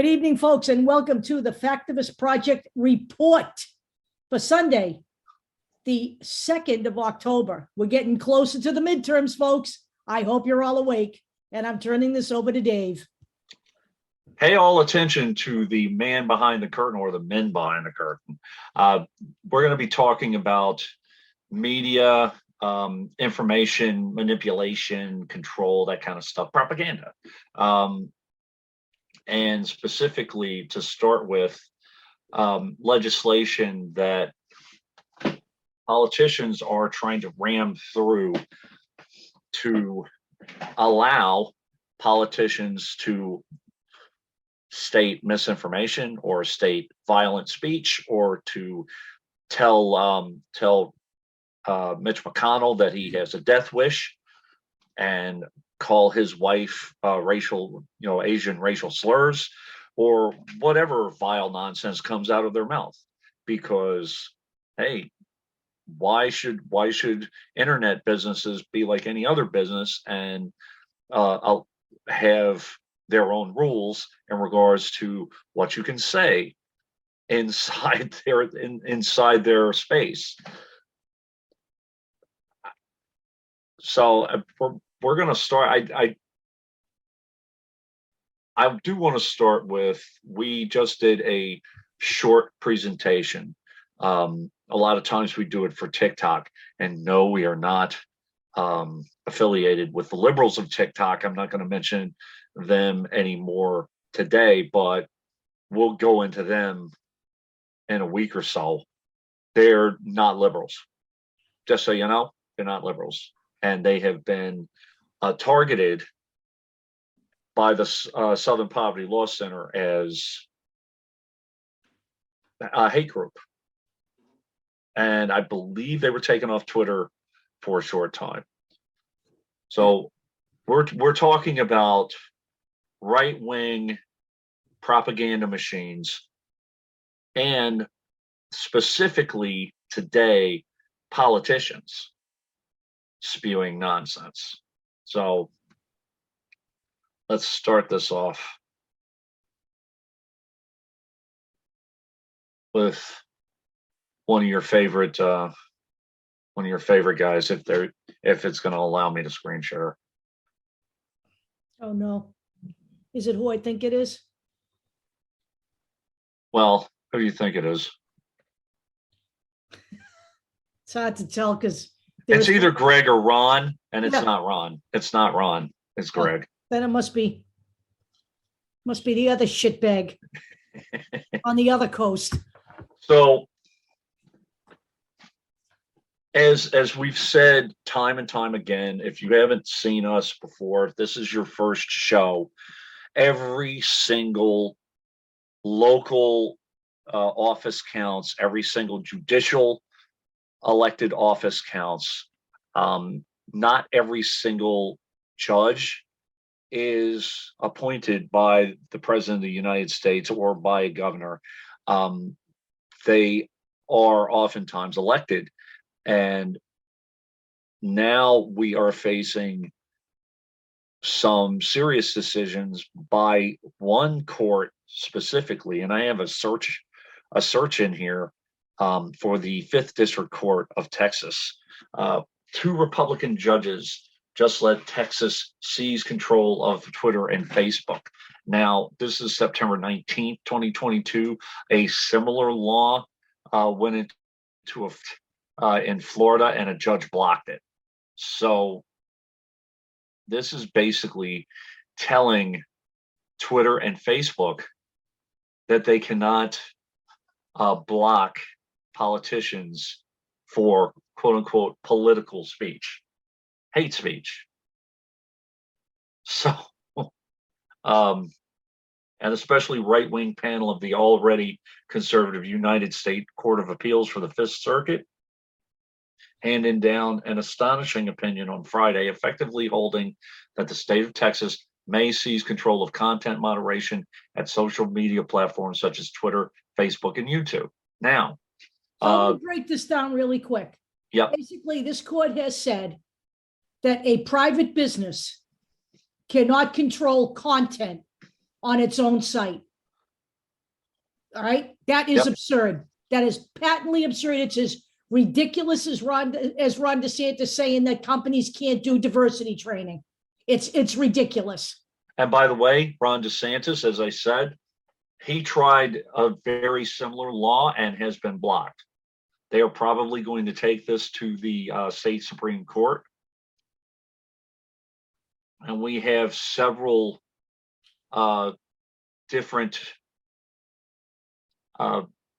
Good evening, folks, and welcome to the Factivist Project report for Sunday, the 2nd of October. We're getting closer to the midterms, folks. I hope you're all awake, and I'm turning this over to Dave. Pay all attention to the man behind the curtain, or the men behind the curtain. We're going to be talking about media, information manipulation, control, that kind of stuff, propaganda. And specifically, to start with, legislation that politicians are trying to ram through to allow politicians to state misinformation or state violent speech, or to tell Mitch McConnell that he has a death wish, and call his wife Asian racial slurs, or whatever vile nonsense comes out of their mouth. Because, hey, why should internet businesses be like any other business and have their own rules in regards to what you can say inside their space? So we're going to start. I do want to start with, we just did a short presentation. A lot of times we do it for TikTok, and no, we are not affiliated with the liberals of TikTok. I'm not going to mention them anymore today, but we'll go into them in a week or so. They're not liberals. Just so you know, they're not liberals. And they have been targeted by the Southern Poverty Law Center as a hate group. And I believe they were taken off Twitter for a short time. So we're talking about right-wing propaganda machines, and specifically today, politicians spewing nonsense. So let's start this off with one of your favorite guys, if it's going to allow me to screen share. Oh no, is it who I think it is? Well, who do you think it is? It's hard to tell because it's either Greg or Ron, and it's not Ron. It's not Ron. It's Greg. Then it must be the other shitbag on the other coast. So, as we've said time and time again, if you haven't seen us before, if this is your first show, every single local office counts. Every single judicial elected office counts. Not every single judge is appointed by the President of the United States or by a governor. They are oftentimes elected. And now we are facing some serious decisions by one court specifically, and I have a search in here for the 5th District Court of Texas. 2 Republican judges just let Texas seize control of Twitter and Facebook. Now, this is September 19th, 2022. A similar law went into in Florida, and a judge blocked it. So this is basically telling Twitter and Facebook that they cannot block politicians for quote unquote political speech, hate speech. So, and especially right-wing panel of the already conservative United States Court of Appeals for the 5th Circuit handing down an astonishing opinion on Friday, effectively holding that the state of Texas may seize control of content moderation at social media platforms such as Twitter, Facebook, and YouTube. Now, let me break this down really quick. Yeah. Basically, this court has said that a private business cannot control content on its own site. All right. That is Yep. absurd. That is patently absurd. It's as ridiculous as Ron DeSantis saying that companies can't do diversity training. It's ridiculous. And by the way, Ron DeSantis, as I said, he tried a very similar law and has been blocked. They are probably going to take this to the state Supreme Court. And we have several different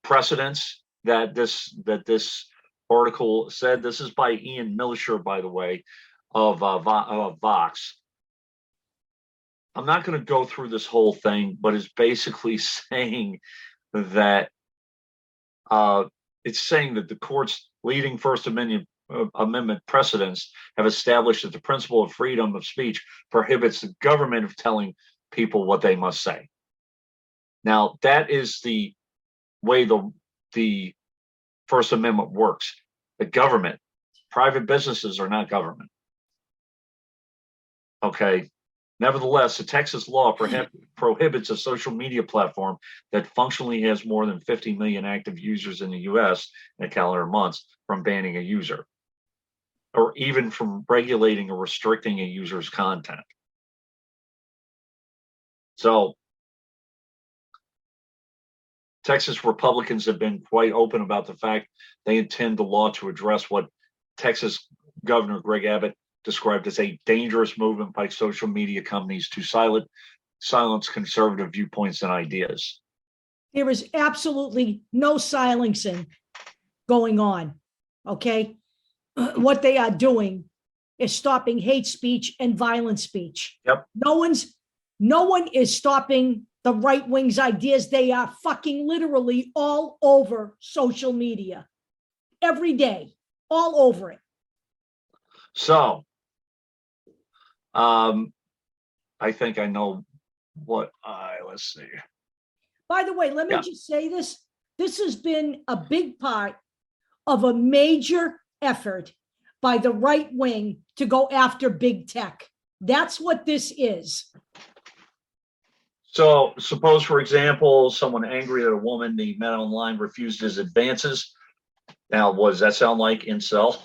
precedents that this article said. This is by Ian Millisher, by the way, of Vox. I'm not going to go through this whole thing, but it's basically saying that the court's leading First Amendment precedents have established that the principle of freedom of speech prohibits the government of telling people what they must say. Now, that is the way the First Amendment works. The government, private businesses are not government. Okay. Nevertheless, the Texas law prohibits a social media platform that functionally has more than 50 million active users in the US in a calendar month from banning a user, or even from regulating or restricting a user's content. So, Texas Republicans have been quite open about the fact they intend the law to address what Texas Governor Greg Abbott described as a dangerous movement by social media companies to silence conservative viewpoints and ideas. There is absolutely no silencing going on. Okay. What they are doing is stopping hate speech and violent speech. Yep. No one is stopping the right wing's ideas. They are fucking literally all over social media every day, all over it. So, I think I know let's see. By the way, let me just say this. This has been a big part of a major effort by the right wing to go after big tech. That's what this is. So suppose, for example, someone angry at a woman he met online refused his advances. Now, what does that sound like? Incel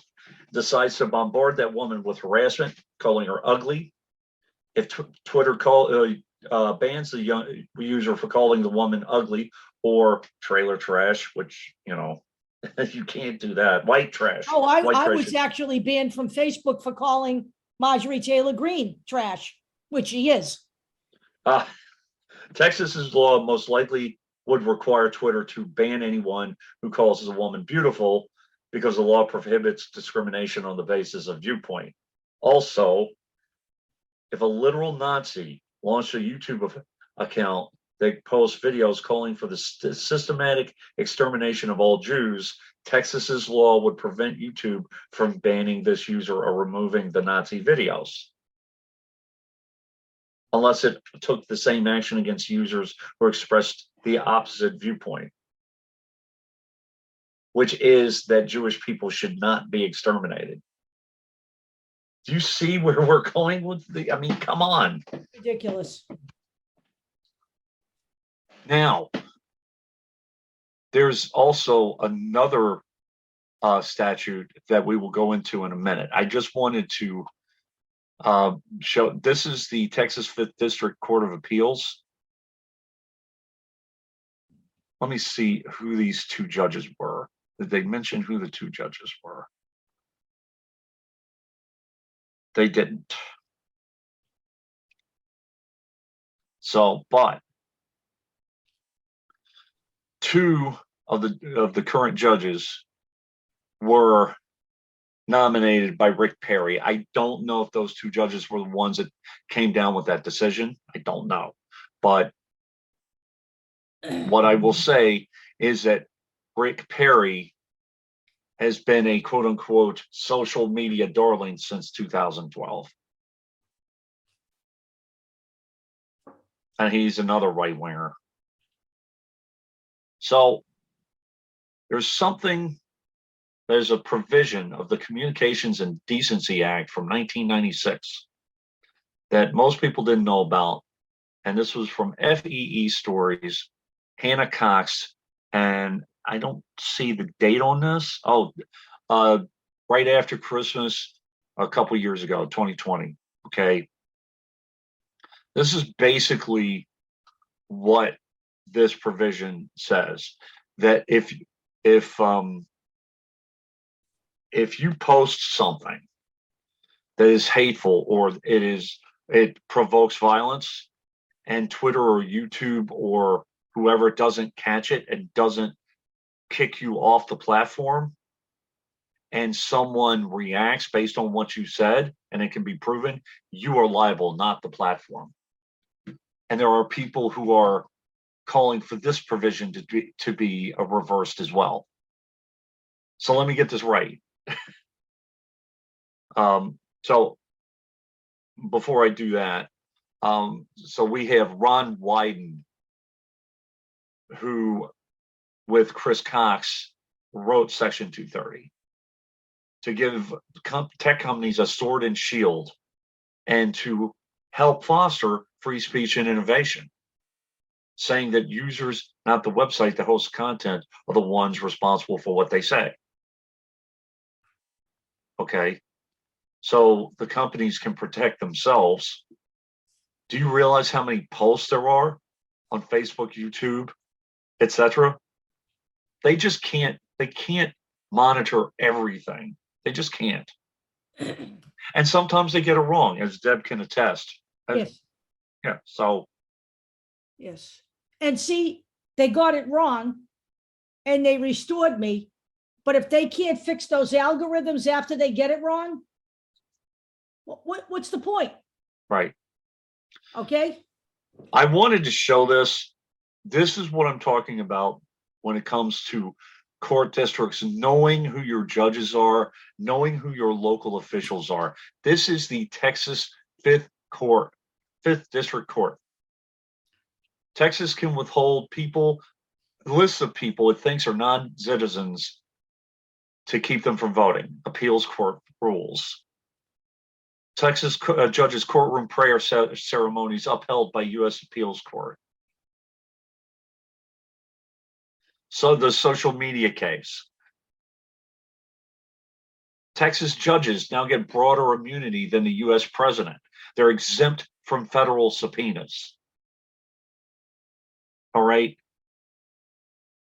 decides to bombard that woman with harassment, calling her ugly. If Twitter bans the user for calling the woman ugly or trailer trash, which, you can't do that. White trash. Oh, I was actually banned from Facebook for calling Marjorie Taylor Greene trash, which she is. Texas's law most likely would require Twitter to ban anyone who calls a woman beautiful because the law prohibits discrimination on the basis of viewpoint. Also, if a literal Nazi launched a YouTube account that posts videos calling for the systematic extermination of all Jews, Texas's law would prevent YouTube from banning this user or removing the Nazi videos, unless it took the same action against users who expressed the opposite viewpoint, which is that Jewish people should not be exterminated. Do you see where we're going with come on. Ridiculous. Now, there's also another statute that we will go into in a minute. I just wanted to show, this is the Texas 5th District Court of Appeals. Let me see who these two judges were. Did they mention who the two judges were? They didn't. So, but two of the current judges were nominated by Rick Perry. I don't know if those two judges were the ones that came down with that decision. I don't know. But what I will say is that Rick Perry has been a quote unquote social media darling since 2012. And he's another right winger. So there's a provision of the Communications and Decency Act from 1996 that most people didn't know about. And this was from FEE Stories Hannah Cox, and I don't see the date on this. Right after Christmas, a couple years ago, 2020. Okay. This is basically what this provision says, that if you post something that is hateful or it provokes violence, and Twitter or YouTube or whoever doesn't catch it and doesn't kick you off the platform, and someone reacts based on what you said and it can be proven, you are liable, not the platform. And there are people who are calling for this provision to be reversed as well. So let me get this right. So before I do that, so we have Ron Wyden, who with Chris Cox wrote Section 230 to give tech companies a sword and shield and to help foster free speech and innovation, saying that users, not the website that hosts content, are the ones responsible for what they say. Okay, so the companies can protect themselves. Do you realize how many posts there are on Facebook, YouTube, etc.? They just can't monitor everything. They just can't. And sometimes they get it wrong, as Deb can attest. Yes. Yeah. So. Yes. And see, they got it wrong and they restored me. But if they can't fix those algorithms after they get it wrong, what's the point? Right. Okay. I wanted to show this. This is what I'm talking about when it comes to court districts, knowing who your judges are, knowing who your local officials are. This is the Texas 5th District Court. Texas can withhold lists of people it thinks are non-citizens to keep them from voting. Appeals court rules. Texas judges' courtroom prayer ceremonies upheld by U.S. Appeals Court. So the social media case. Texas judges now get broader immunity than the U.S. president. They're exempt from federal subpoenas. All right.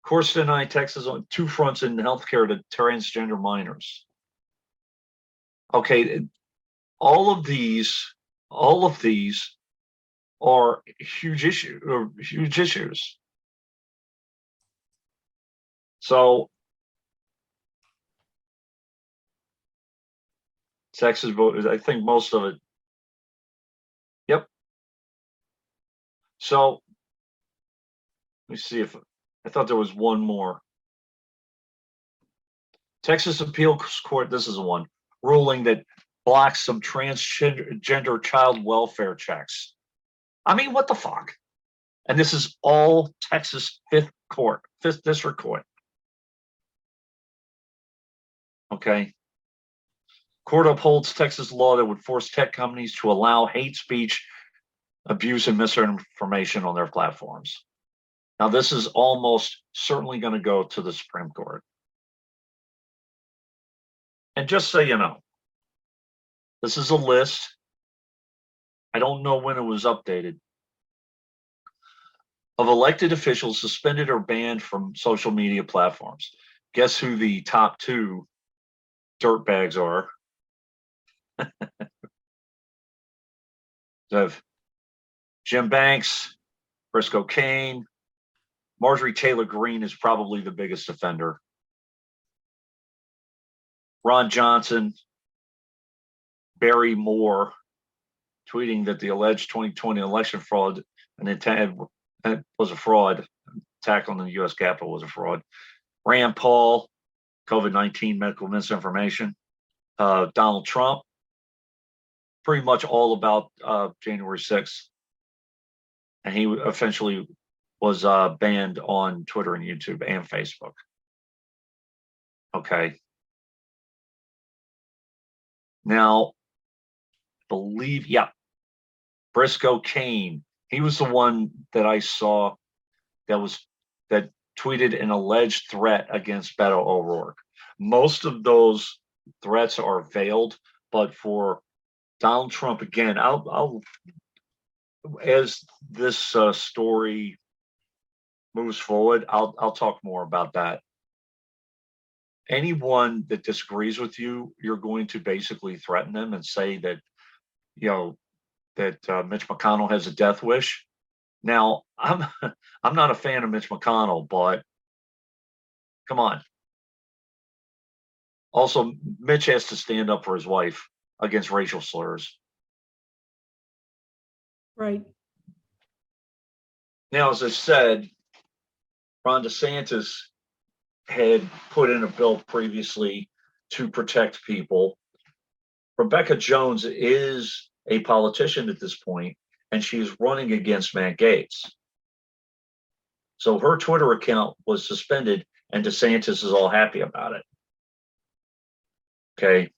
Courts deny Texas on 2 fronts in healthcare to transgender minors. Okay, all of these are huge issues. So Texas vote, I think most of it. Yep. So let me see if I thought there was one more. Texas Appeals Court, this is the one, ruling that blocks some transgender child welfare checks. I mean, what the fuck? And this is all Texas 5th District Court. Okay. Court upholds Texas law that would force tech companies to allow hate speech, abuse, and misinformation on their platforms. Now, this is almost certainly going to go to the Supreme Court. And just so you know, this is a list. I don't know when it was updated, of elected officials suspended or banned from social media platforms. Guess who the top 2 dirtbags are? Jim Banks, Briscoe Cain, Marjorie Taylor Greene is probably the biggest offender. Ron Johnson, Barry Moore, tweeting that the alleged 2020 election fraud was a fraud. Attack on the U.S. Capitol was a fraud. Rand Paul, COVID-19 medical misinformation. Donald Trump, pretty much all about January 6th. And he eventually was banned on Twitter and YouTube and Facebook. Okay. Now, Briscoe Cain, he was the one that I saw that was that tweeted an alleged threat against Beto O'Rourke. Most of those threats are veiled, but for Donald Trump, again, I'll as this story moves forward, I'll talk more about that. Anyone that disagrees with you, you're going to basically threaten them and say that, that Mitch McConnell has a death wish. Now, I'm not a fan of Mitch McConnell, but come on. Also, Mitch has to stand up for his wife against racial slurs. Right. Now, as I said, Ron DeSantis had put in a bill previously to protect people. Rebekah Jones is a politician at this point, and she is running against Matt Gaetz. So her Twitter account was suspended, and DeSantis is all happy about it. Okay.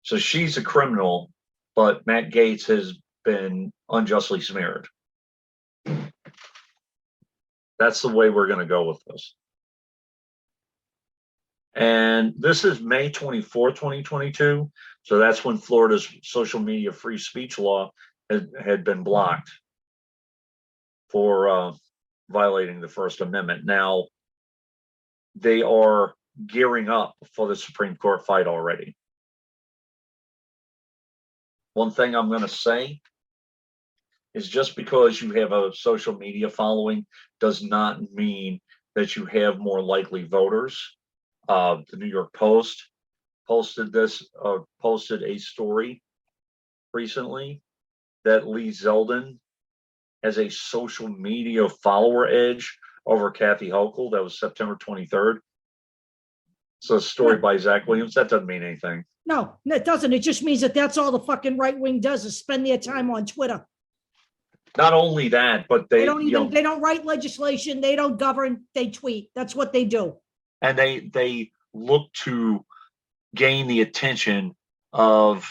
So she's a criminal, but Matt Gaetz has been unjustly smeared. That's the way we're going to go with this. And this is May 24th, 2022. So that's when Florida's social media free speech law had been blocked for violating the First Amendment. Now, they are gearing up for the Supreme Court fight already. One thing I'm going to say is just because you have a social media following does not mean that you have more likely voters. The New York Post posted a story recently that Lee Zeldin has a social media follower edge over Kathy Hochul. That was September 23rd. So a story by Zach Williams. That doesn't mean anything. No, it doesn't. It just means that that's all the fucking right wing does is spend their time on Twitter. Not only that, but they don't write legislation. They don't govern. They tweet. That's what they do. And they look to gain the attention of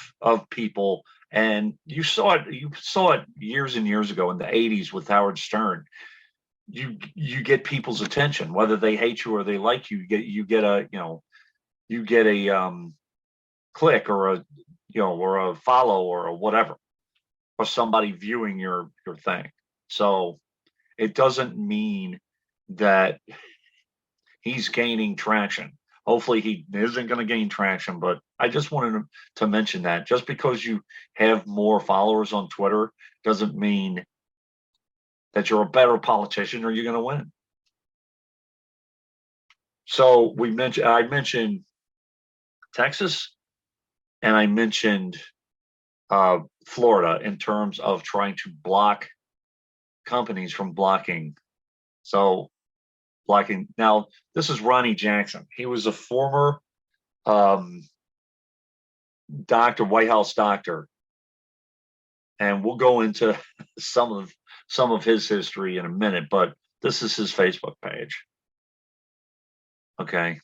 people. And you saw it years and years ago in the 80s with Howard Stern. You get people's attention, whether they hate you or they like you. You get a click or a follow or a whatever, or somebody viewing your thing. So it doesn't mean that he's gaining traction. Hopefully he isn't going to gain traction, but I just wanted to mention that just because you have more followers on Twitter doesn't mean that you're a better politician or you're going to win. So I mentioned Texas, and I mentioned Florida in terms of trying to block companies from blocking. So blocking. Now, this is Ronnie Jackson. He was a former doctor, White House doctor, and we'll go into some of his history in a minute. But this is his Facebook page. Okay.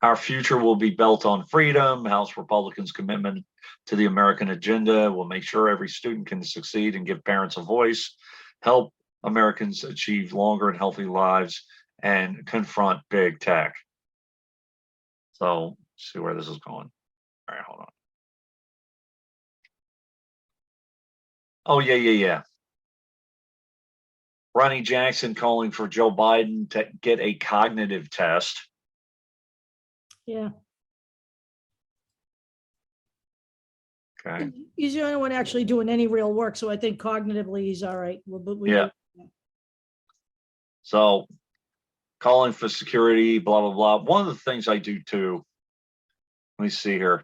Our future will be built on freedom. House Republicans' commitment to the American agenda will make sure every student can succeed and give parents a voice, help Americans achieve longer and healthy lives, and confront big tech. So, let's see where this is going. All right, hold on. Oh, yeah. Ronnie Jackson calling for Joe Biden to get a cognitive test. Yeah. Okay. He's the only one actually doing any real work, so I think cognitively he's all right. Yeah. So, calling for security, blah, blah, blah. One of the things I do too, let me see here.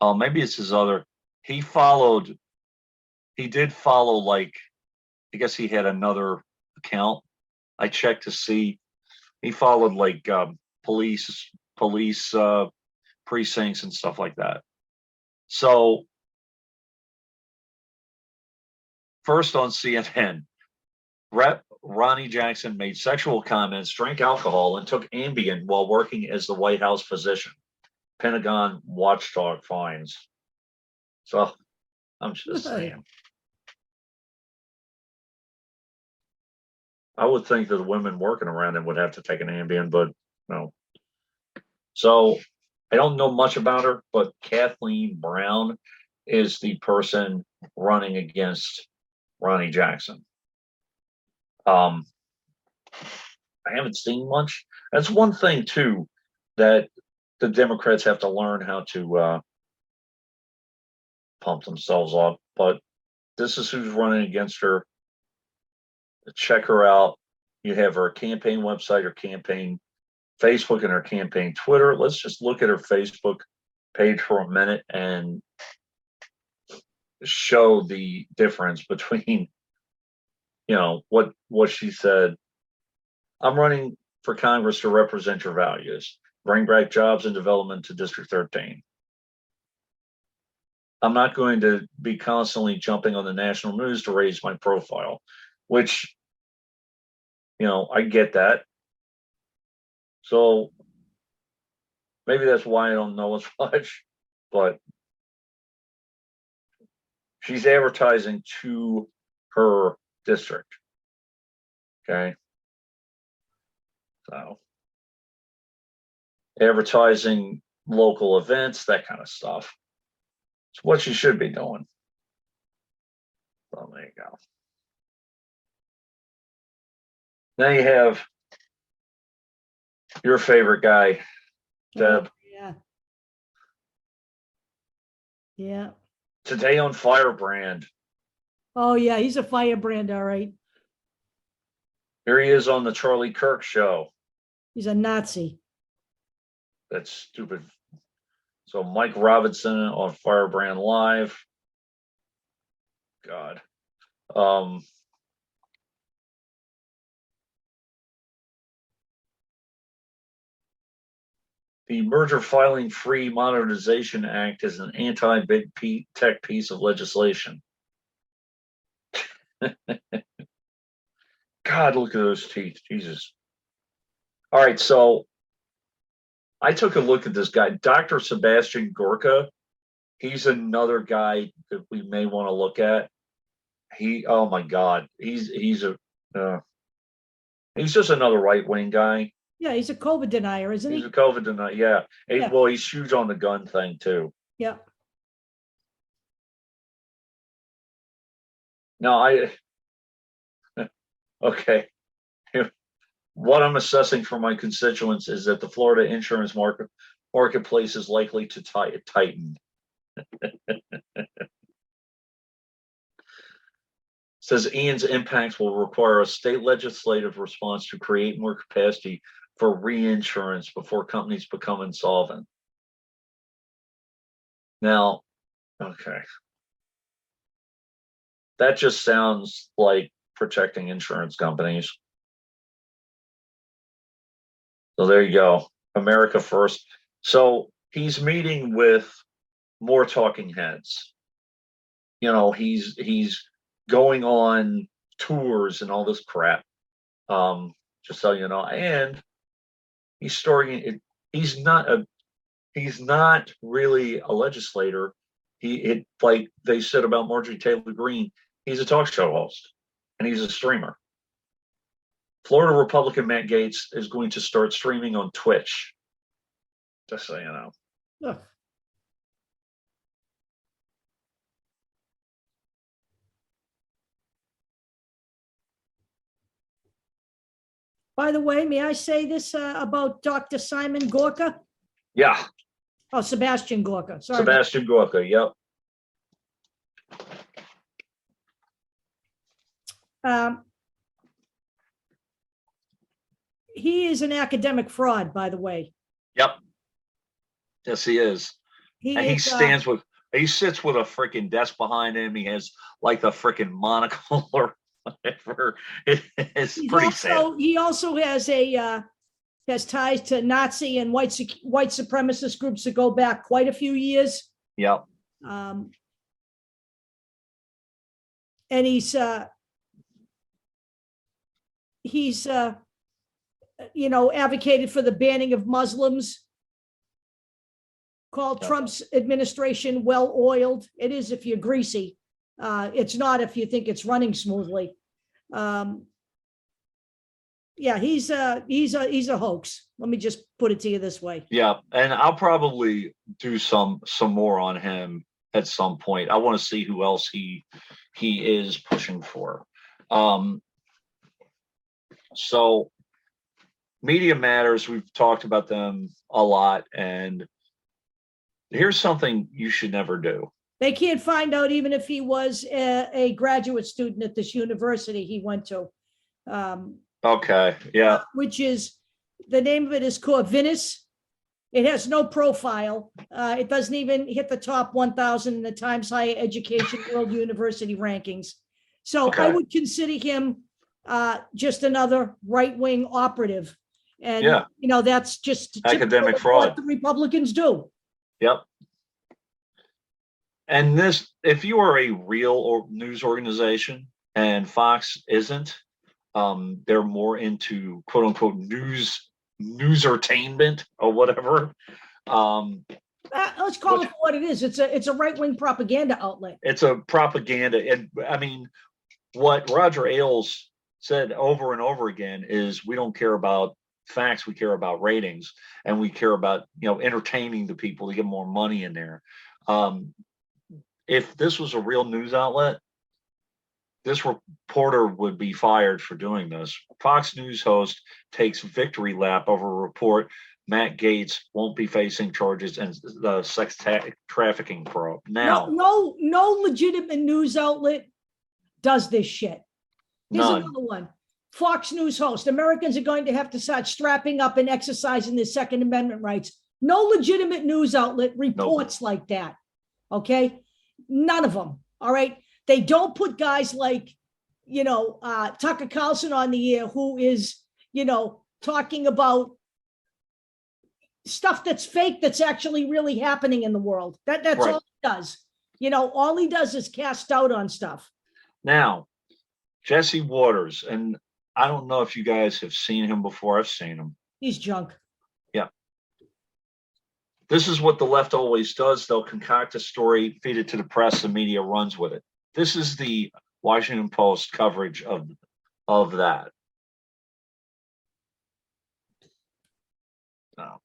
Oh, maybe it's his other. He did follow, like, I guess he had another account. I checked to see. He followed like police precincts and stuff like that. So first on CNN, Rep. Ronnie Jackson made sexual comments, drank alcohol, and took Ambien while working as the White House physician. Pentagon watchdog finds. So I'm just saying. I would think that the women working around him would have to take an Ambien, but no. So I don't know much about her, but Kathleen Brown is the person running against Ronnie Jackson. I haven't seen much. That's one thing too that the Democrats have to learn how to pump themselves up. But this is who's running against her. Check her out. You have her campaign website, her campaign Facebook, and her campaign Twitter. Let's just look at her Facebook page for a minute and show the difference between, what she said. I'm running for Congress to represent your values, bring back jobs and development to District 13. I'm not going to be constantly jumping on the national news to raise my profile, which, I get that. So maybe that's why I don't know as much, but she's advertising to her district. Okay. So advertising local events, that kind of stuff. It's what she should be doing. So there you go. Now you have your favorite guy, Deb. Yeah. Yeah. Today on Firebrand. Oh, yeah. He's a firebrand. All right. Here he is on the Charlie Kirk show. He's a Nazi. That's stupid. So Mike Robinson on Firebrand Live. God. The Merger Filing Free Modernization Act is an anti-big tech piece of legislation. God, look at those teeth. Jesus. All right, so I took a look at this guy, Dr. Sebastian Gorka. He's another guy that we may want to look at. Oh my God, he's just another right-wing guy. Yeah, he's a COVID denier, isn't he? He's a COVID denier. Yeah. Yeah. Well, he's huge on the gun thing too. Yeah. No, okay. What I'm assessing for my constituents is that the Florida insurance marketplace is likely to tighten. Says Ian's impacts will require a state legislative response to create more capacity for reinsurance before companies become insolvent. Now, okay. That just sounds like protecting insurance companies. So there you go. America first. So he's meeting with more talking heads. He's going on tours and all this crap. Just so you know, and he's starting it. He's not really a legislator. Like they said about Marjorie Taylor Greene, he's a talk show host and he's a streamer. Florida Republican Matt Gaetz is going to start streaming on Twitch. Just so you know. Ugh. By the way, may I say this about Dr. Simon Gorka? Yeah. Oh, Sebastian Gorka. Sorry. Sebastian Gorka. Yep. He is an academic fraud, by the way. Yep. Yes, he is. He sits with a freaking desk behind him. He has like the freaking monocle or whatever. It's pretty sad. He also has has ties to Nazi and white supremacist groups that go back quite a few years. Yep. And he's advocated for the banning of Muslims, called Trump's administration well-oiled. It is if you're greasy. It's not if you think it's running smoothly. Yeah, he's a hoax. Let me just put it to you this way. Yeah, and I'll probably do some more on him at some point. I want to see who else he is pushing for. So Media Matters, we've talked about them a lot, and here's something you should never do. They can't find out even if he was a graduate student at this university he went to. Okay, yeah. Which is, the name of it is Corvinus. It has no profile. It doesn't even hit the top 1,000 in the Times Higher Education World University rankings. So I would consider him just another right-wing operative. And, you know, that's just academic fraud. What the Republicans do. Yep. And this, if you are a real news organization and Fox isn't, they're more into quote unquote news-ertainment or whatever. Let's call it what it is. It's a right-wing propaganda outlet. It's a propaganda. And I mean, what Roger Ailes said over and over again is, we don't care about facts, we care about ratings, and we care about, you know, entertaining the people to get more money in there. If this was a real news outlet, this reporter would be fired for doing this. Fox News host takes victory lap over a report Matt Gaetz won't be facing charges in the sex trafficking probe. Now, no legitimate news outlet does this shit. Here's another one. Fox News host: Americans are going to have to start strapping up and exercising their Second Amendment rights. No legitimate news outlet reports like that. Okay? None of them. All right? They don't put guys like, you know, Tucker Carlson on the air, who is, you know, talking about stuff that's fake, that's actually really happening in the world. That's all he does. You know, all he does is cast doubt on stuff. Now, Jesse Waters, and I don't know if you guys have seen him before. I've seen him. He's junk. Yeah. This is what the left always does. They'll concoct a story, feed it to the press, the media runs with it. This is the Washington Post coverage of that. No.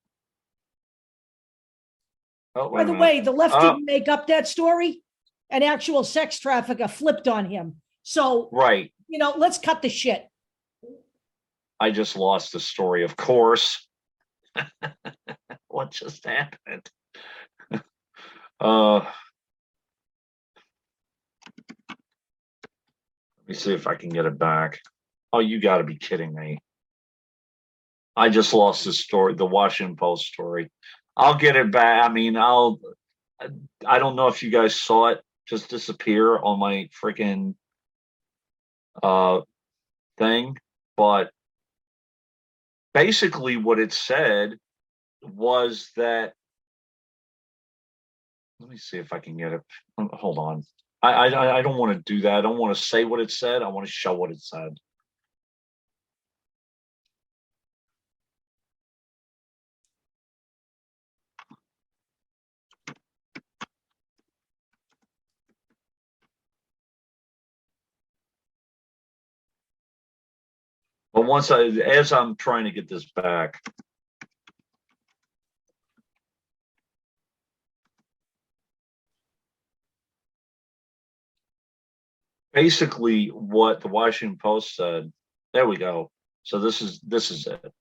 Oh, by the way, the left didn't make up that story. An actual sex trafficker flipped on him. So, you know, let's cut the shit. I just lost the story, of course. What just happened? Let me see if I can get it back. Oh, you got to be kidding me. I just lost the story, the Washington Post story. I'll get it back. I mean, I don't know if you guys saw it just disappear on my freaking thing, but basically what it said was that, let me see if I can get it. Hold on. I don't want to do that. I don't want to say what it said. I want to show what it said. But as I'm trying to get this back, basically what the Washington Post said, there we go. So this is it.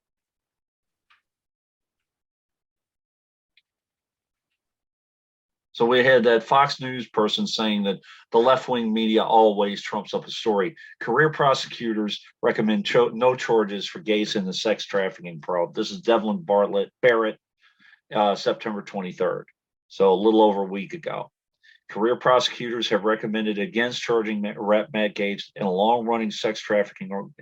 So we had that Fox News person saying that the left-wing media always trumps up a story. Career prosecutors recommend no charges for Gaetz in the sex trafficking probe. This is Devlin Barrett, September 23rd. So a little over a week ago. Career prosecutors have recommended against charging Matt Gaetz in a long-running sex trafficking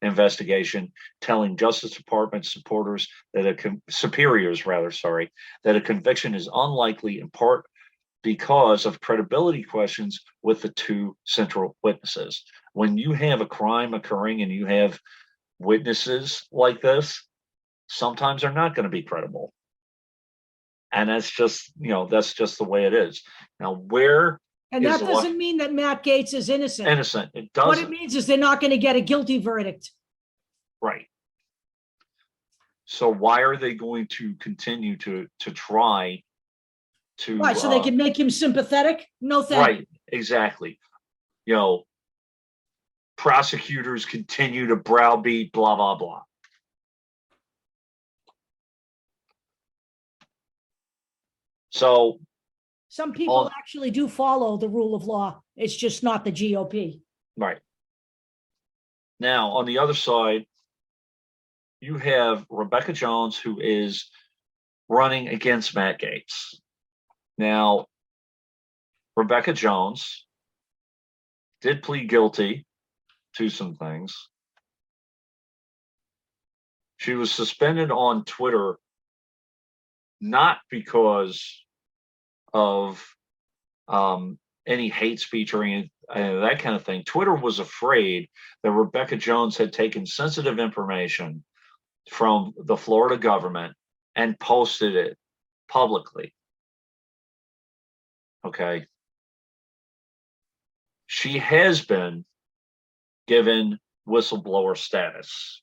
investigation, telling Justice Department supporters that superiors, that a conviction is unlikely, in part because of credibility questions with the two central witnesses. When you have a crime occurring and you have witnesses like this, sometimes they're not going to be credible. And that's just, you know, that's just the way it is. Now, and that doesn't mean that Matt Gaetz is innocent. Innocent. It doesn't. What it means is they're not going to get a guilty verdict. Right. So why are they going to continue to try to Why? So they can make him sympathetic? No, thank you. right, exactly. You know, prosecutors continue to browbeat, blah, blah, blah. So Some people actually do follow the rule of law. It's just not the GOP. right. Now, on the other side, you have Rebekah Jones, who is running against Matt Gaetz. Now, Rebekah Jones did plead guilty to some things. She was suspended on Twitter not because of any hate speech or any that kind of thing. Twitter was afraid that Rebekah Jones had taken sensitive information from the Florida government and posted it publicly. Okay. She has been given whistleblower status.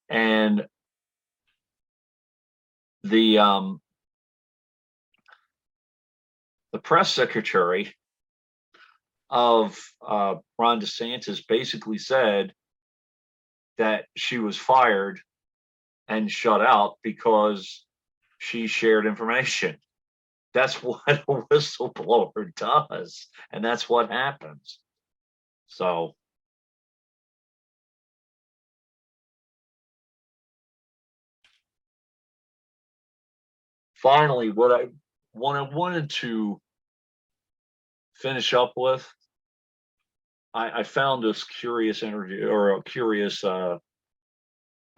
And the press secretary of Ron DeSantis basically said that she was fired and shut out because she shared information. That's what a whistleblower does, and that's what happens. So finally, what I wanted to finish up with, I found this curious interview or a curious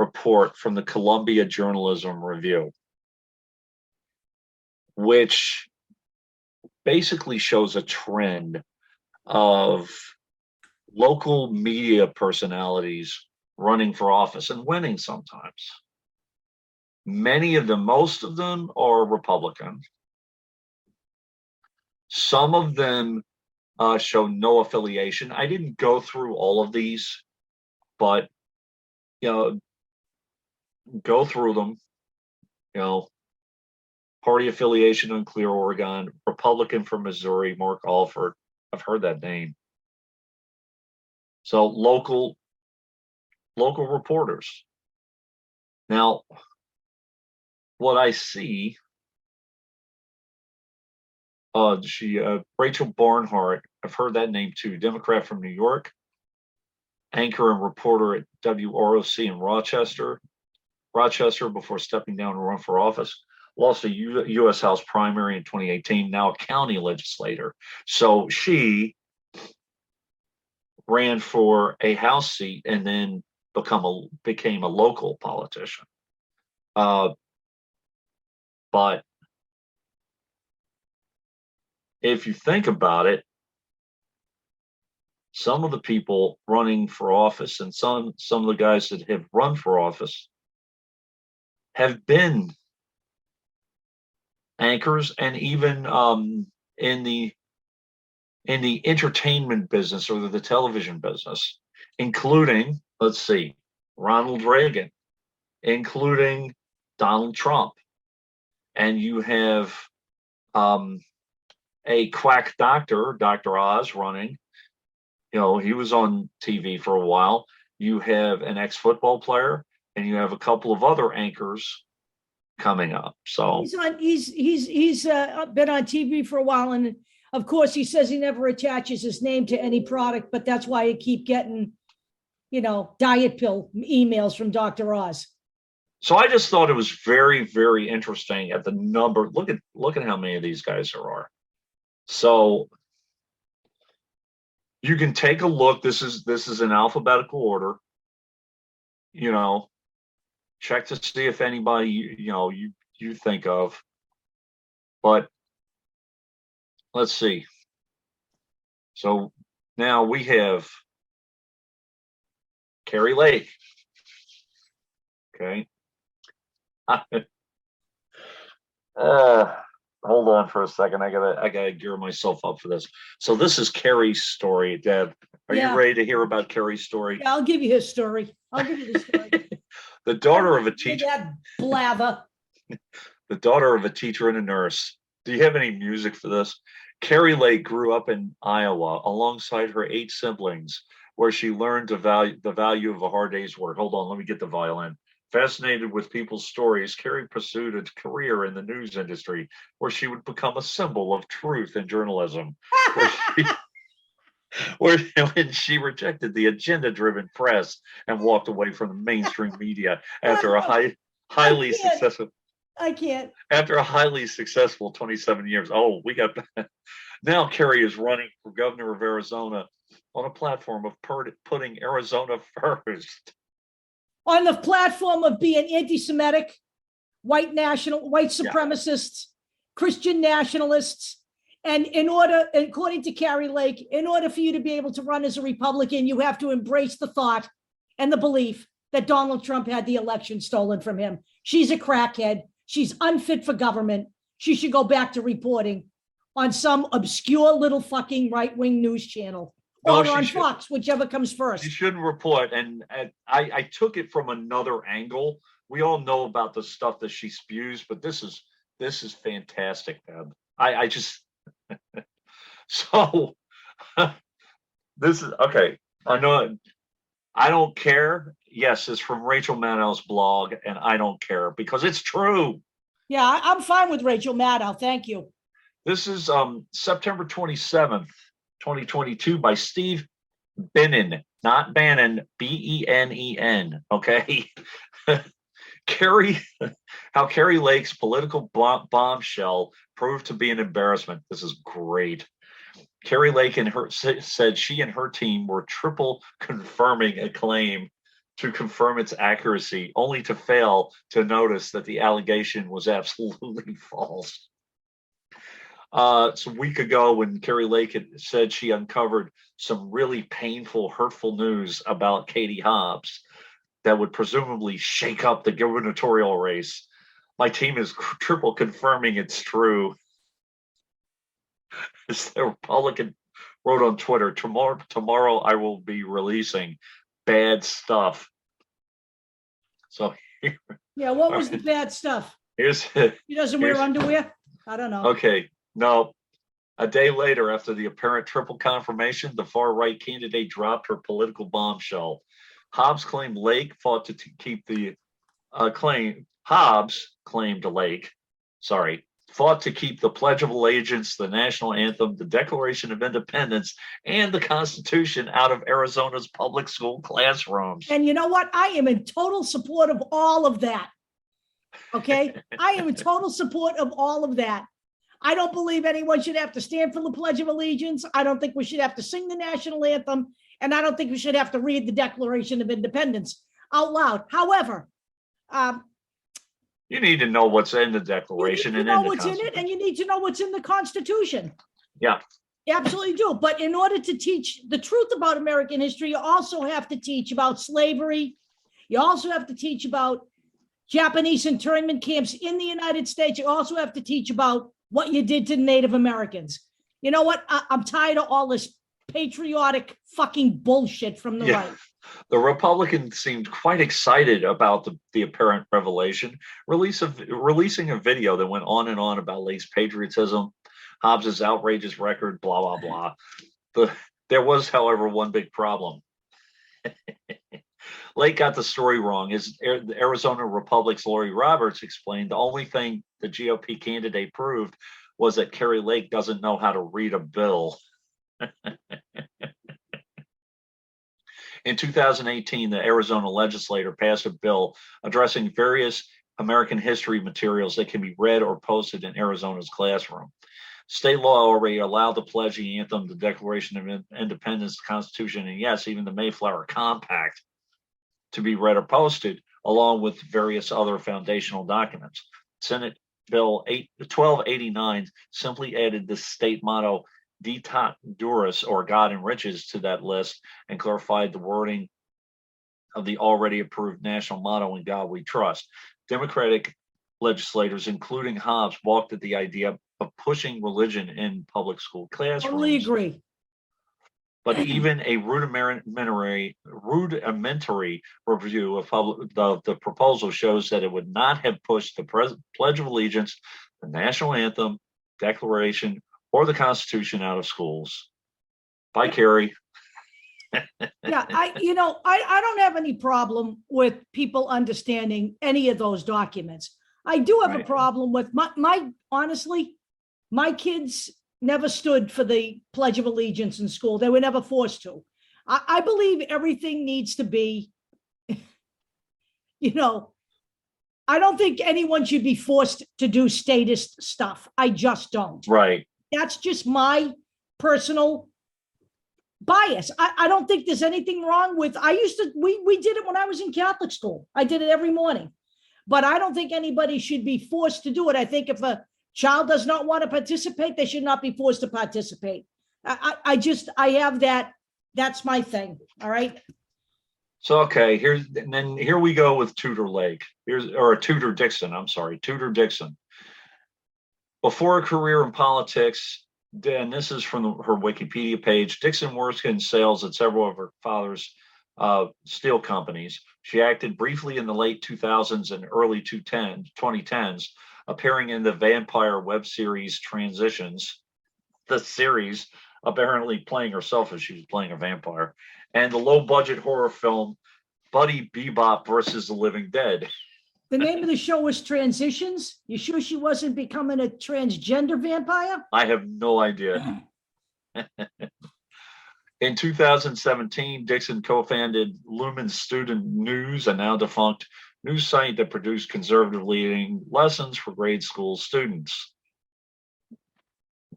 report from the Columbia Journalism Review, which basically shows a trend of local media personalities running for office and winning sometimes. Many of them, most of them are Republican. Some of them show no affiliation. I didn't go through all of these, but go through them. Party affiliation in Clear, Oregon, Republican from Missouri, Mark Alford. I've heard that name. So local reporters. Now, what I see, Rachel Barnhart, I've heard that name too, Democrat from New York, anchor and reporter at WROC in Rochester before stepping down to run for office. Lost a U.S. House primary in 2018, now a county legislator. So she ran for a House seat and then became a local politician. But if you think about it, some of the people running for office and some of the guys that have run for office have been anchors and even in the entertainment business or the television business, including, let's see, Ronald Reagan, including Donald Trump. And you have a quack doctor, Dr. Oz, running. He was on TV for a while. You have an ex-football player, and you have a couple of other anchors coming up. So he's been on TV for a while, and of course he says he never attaches his name to any product, but that's why you keep getting, diet pill emails from Dr. Oz. So I just thought it was very, very interesting at the number. Look at how many of these guys there are. So you can take a look. This is in alphabetical order. Check to see if anybody you think of. But let's see. So now we have Carrie Lake. Okay. hold on for a second. I gotta gear myself up for this. So this is Carrie's story, Deb. Are you Yeah. ready to hear about Carrie's story? Yeah, I'll give you his story. I'll give you the story. The daughter of a With teacher, that blather. the daughter of a teacher and a nurse. Do you have any music for this? Carrie Lake grew up in Iowa alongside her 8 siblings, where she learned the value of a hard day's work. Hold on, let me get the violin. Fascinated with people's stories, Carrie pursued a career in the news industry, where she would become a symbol of truth in journalism. Where she, where when she rejected the agenda-driven press and walked away from the mainstream media after a highly successful I can't. after a highly successful 27 years. Oh, we got now Kerry is running for governor of Arizona on a platform of putting Arizona first. On the platform of being anti-Semitic, white supremacists, Christian nationalists. And according to Carrie Lake, in order for you to be able to run as a Republican, you have to embrace the thought and the belief that Donald Trump had the election stolen from him. She's a crackhead. She's unfit for government. She should go back to reporting on some obscure little fucking right-wing news channel or on Fox, whichever comes first. She shouldn't report. And I took it from another angle. We all know about the stuff that she spews, but this is fantastic, Deb. I just so this is okay. I know I don't care. Yes, it's from Rachel Maddow's blog, and I don't care because it's true. Yeah, I'm fine with Rachel Maddow. Thank you. This is September 27th, 2022 by Steve Benen, not Bannon, Benen. Okay. How Carrie Lake's political bombshell proved to be an embarrassment. This is great. Carrie Lake said she and her team were triple confirming a claim to confirm its accuracy, only to fail to notice that the allegation was absolutely false. So a week ago, when Carrie Lake had said she uncovered some really painful, hurtful news about Katie Hobbs that would presumably shake up the gubernatorial race, my team is triple confirming it's true. As the Republican wrote on Twitter, tomorrow I will be releasing bad stuff. So yeah, what was the bad stuff? He doesn't wear underwear? I don't know. Okay, no. A day later, after the apparent triple confirmation, the far-right candidate dropped her political bombshell. Hobbs claimed Lake fought to keep the Hobbs claimed Lake, fought to keep the Pledge of Allegiance, the national anthem, the Declaration of Independence, and the Constitution out of Arizona's public school classrooms. And you know what? I am in total support of all of that. Okay? I am in total support of all of that. I don't believe anyone should have to stand for the Pledge of Allegiance. I don't think we should have to sing the national anthem. And I don't think we should have to read the Declaration of Independence out loud. However, you need to know what's in the Declaration and what's in it, and you need to know what's in the Constitution. Yeah, you absolutely do. But in order to teach the truth about American history, you also have to teach about slavery. You also have to teach about Japanese internment camps in the United States. You also have to teach about what you did to Native Americans. You know what? I'm tired of all this patriotic fucking bullshit from the right. The Republicans seemed quite excited about the apparent revelation, releasing a video that went on and on about Lake's patriotism, Hobbs's outrageous record, blah, blah, blah. There was, however, one big problem. Lake got the story wrong. As the Arizona Republic's Lori Roberts explained, the only thing the GOP candidate proved was that Carrie Lake doesn't know how to read a bill. In 2018, the Arizona legislature passed a bill addressing various American history materials that can be read or posted in Arizona's classroom. State law already allowed the pledge, the anthem, the Declaration of Independence, the Constitution, and yes, even the Mayflower Compact to be read or posted, along with various other foundational documents. Senate Bill 1289 simply added the state motto, Ditat Duris, or God enriches, to that list and clarified the wording of the already approved national motto, In God We Trust. Democratic legislators, including Hobbes, balked at the idea of pushing religion in public school Totally classrooms. agree. But even a rudimentary review of the proposal shows that it would not have pushed the Pledge of Allegiance, the national anthem, Declaration, or the Constitution out of schools. Bye, Carrie. Yeah, I don't have any problem with people understanding any of those documents. I do have a Right. problem with honestly, my kids never stood for the Pledge of Allegiance in school. They were never forced to. I believe everything needs to be, I don't think anyone should be forced to do statist stuff. I just don't. Right. That's just my personal bias. I don't think there's anything wrong with, we did it when I was in Catholic school. I did it every morning, but I don't think anybody should be forced to do it. I think if a child does not want to participate, they should not be forced to participate. I have that. That's my thing. All right. So, okay, here we go with Tudor Lake. Tudor Dixon. I'm sorry, Tudor Dixon. Before a career in politics, and this is from her Wikipedia page, Dixon worked in sales at several of her father's steel companies. She acted briefly in the late 2000s and early 2010s, appearing in the vampire web series Transitions, the series apparently playing herself as she was playing a vampire, and the low-budget horror film Buddy Bebop versus the Living Dead. The name of the show was Transitions. You sure she wasn't becoming a transgender vampire? I have no idea. In 2017, Dixon co-founded Lumen Student News, a now defunct news site that produced conservative leading lessons for grade school students.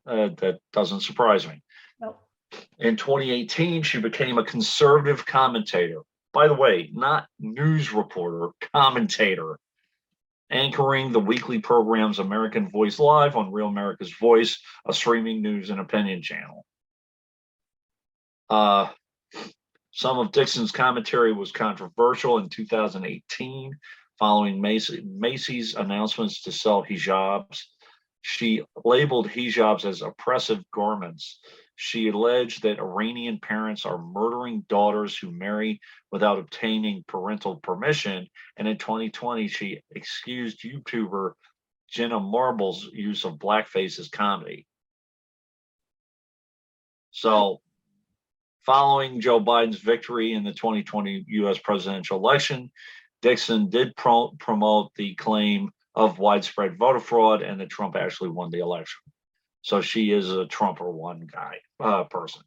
That doesn't surprise me. Nope. In 2018, she became a conservative commentator. By the way, not news reporter, commentator, anchoring the weekly programs American Voice Live on Real America's Voice, a streaming news and opinion channel. Some of Dixon's commentary was controversial in 2018, following Macy's announcements to sell hijabs. She labeled hijabs as oppressive garments. She alleged that Iranian parents are murdering daughters who marry without obtaining parental permission. And in 2020, she excused YouTuber Jenna Marbles' use of blackface as comedy. So, following Joe Biden's victory in the 2020 U.S. presidential election, Dixon did promote the claim of widespread voter fraud and that Trump actually won the election. So she is a Trumper one person.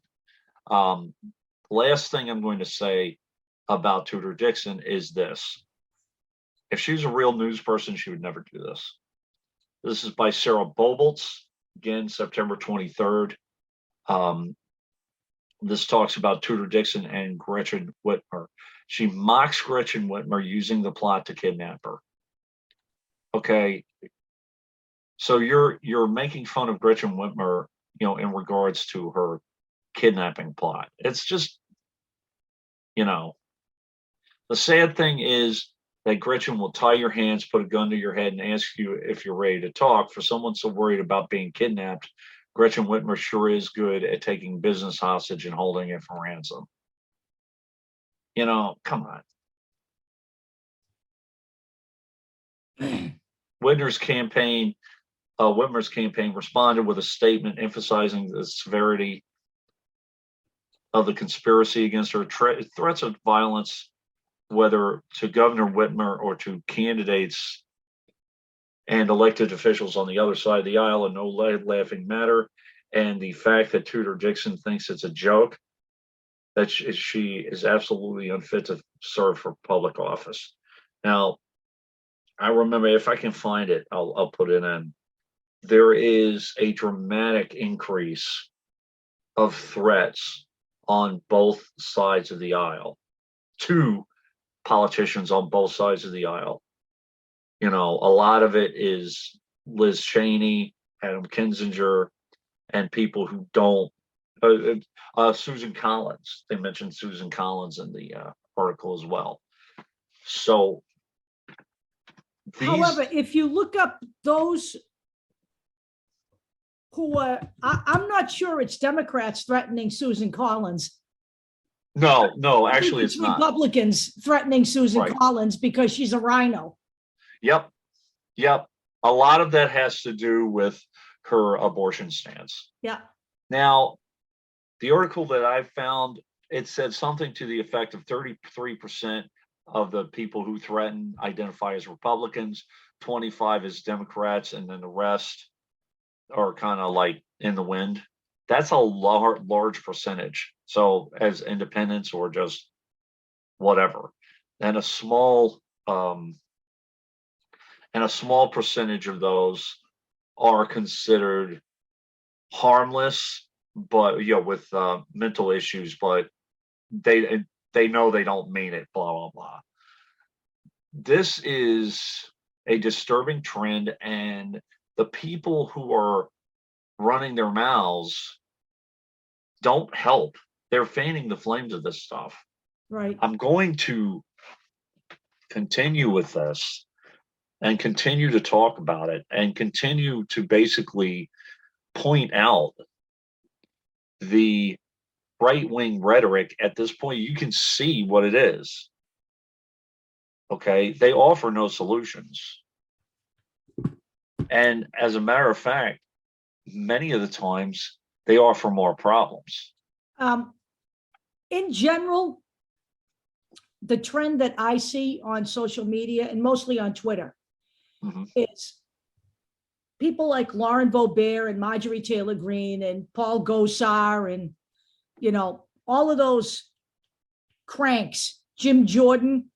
Last thing I'm going to say about Tudor Dixon is this. If she was a real news person, she would never do this. This is by Sarah Bobolts, again, September 23rd. This talks about Tudor Dixon and Gretchen Whitmer. She mocks Gretchen Whitmer using the plot to kidnap her. Okay, so you're making fun of Gretchen Whitmer, in regards to her kidnapping plot. It's just, the sad thing is that Gretchen will tie your hands, put a gun to your head, and ask you if you're ready to talk. For someone so worried about being kidnapped, Gretchen Whitmer sure is good at taking business hostage and holding it for ransom. Come on. Whitmer's campaign responded with a statement emphasizing the severity of the conspiracy against her, threats of violence, whether to Governor Whitmer or to candidates and elected officials on the other side of the aisle, are no laughing matter. And the fact that Tudor Dixon thinks it's a joke, that she is absolutely unfit to serve for public office. Now, I remember, if I can find it, I'll put it in. There is a dramatic increase of threats on both sides of the aisle to politicians on both sides of the aisle. A lot of it is Liz Cheney, Adam Kinzinger, and people who don't. Susan Collins. They mentioned Susan Collins in the article as well. So However, if you look up those who are, I'm not sure it's Democrats threatening Susan Collins. No, I think actually, it's not. Republicans threatening Susan Right. Collins because she's a rhino. Yep. A lot of that has to do with her abortion stance. Yeah. Now, the article that I found, it said something to the effect of 33% of the people who threaten identify as Republicans, 25 as Democrats, and then the rest are kind of like in the wind. That's a large percentage. So as independents or just whatever, and a small percentage of those are considered harmless, but with mental issues, but they know they don't mean it, blah blah blah. This is a disturbing trend, and the people who are running their mouths don't help. They're fanning the flames of this stuff. Right. I'm going to continue with this and continue to talk about it and continue to basically point out the right-wing rhetoric. At this point, you can see what it is. Okay, they offer no solutions. And as a matter of fact, many of the times they offer more problems. In general, the trend that I see on social media and mostly on Twitter is people like Lauren Boebert and Marjorie Taylor Greene and Paul Gosar and, all of those cranks, Jim Jordan.